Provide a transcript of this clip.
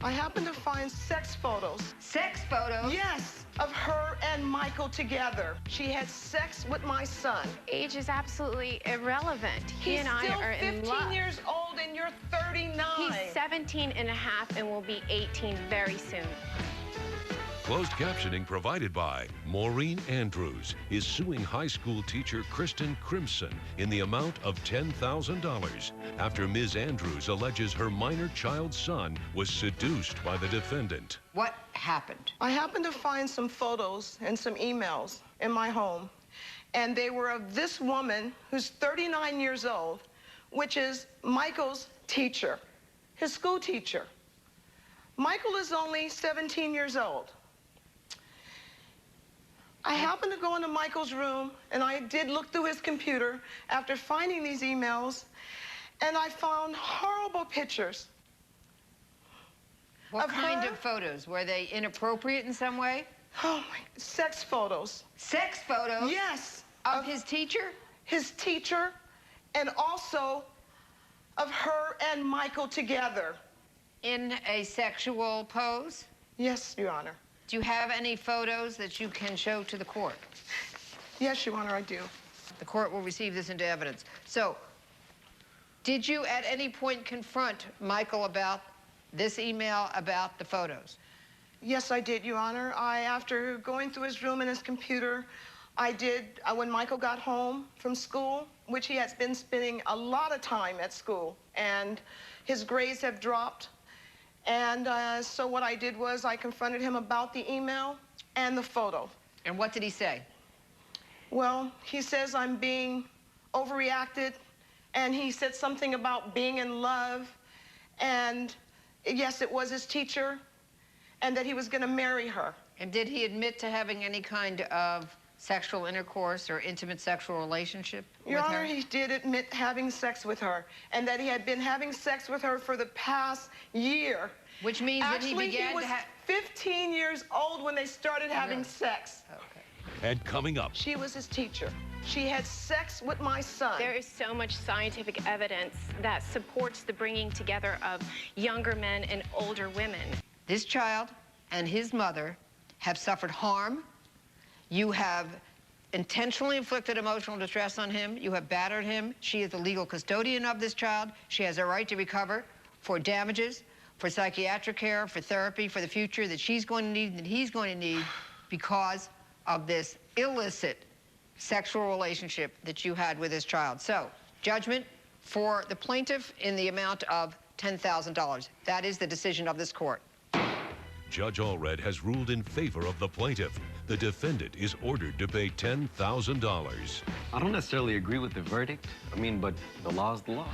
I happened to find sex photos. Sex photos? Yes, of her and Michael together. She had sex with my son. Age is absolutely irrelevant. He and I are in love. He's still 15 years old and you're 39. He's 17 and a half and will be 18 very soon. Closed captioning provided by Maureen Andrews is suing high school teacher Kristen Crimson in the amount of $10,000 after Ms. Andrews alleges her minor child's son was seduced by the defendant. What happened? I happened to find some photos and some emails in my home, and they were of this woman who's 39 years old, which is Michael's teacher, his school teacher. Michael is only 17 years old. I happened to go into Michael's room, and I did look through his computer after finding these emails, and I found horrible pictures. What kind of photos? Were they inappropriate in some way? Oh, my, sex photos. Sex photos? Yes. Of his teacher? His teacher, and also of her and Michael together. In a sexual pose? Yes, Your Honor. Do you have any photos that you can show to the court? Yes, Your Honor, I do. The court will receive this into evidence. So, did you at any point confront Michael about this email about the photos? Yes, I did, Your Honor. After going through his room and his computer, when Michael got home from school, which he has been spending a lot of time at school, and his grades have dropped. And so what I did was I confronted him about the email and the photo. And what did he say? Well, he says I'm being overreacted, and he said something about being in love, and yes, it was his teacher, and that he was going to marry her. And did he admit to having any kind of sexual intercourse or intimate sexual relationship with her? Your Honor, he did admit having sex with her, and that he had been having sex with her for the past year. Which means that he began he was 15 years old when they started having sex. Okay. And coming up, she was his teacher. She had sex with my son. There is so much scientific evidence that supports the bringing together of younger men and older women. This child and his mother have suffered harm. You have intentionally inflicted emotional distress on him. You have battered him. She is the legal custodian of this child. She has a right to recover for damages, for psychiatric care, for therapy, for the future that she's going to need and that he's going to need because of this illicit sexual relationship that you had with this child. So, judgment for the plaintiff in the amount of $10,000. That is the decision of this court. Judge Allred has ruled in favor of the plaintiff. The defendant is ordered to pay $10,000. I don't necessarily agree with the verdict. I mean, but the law's the law.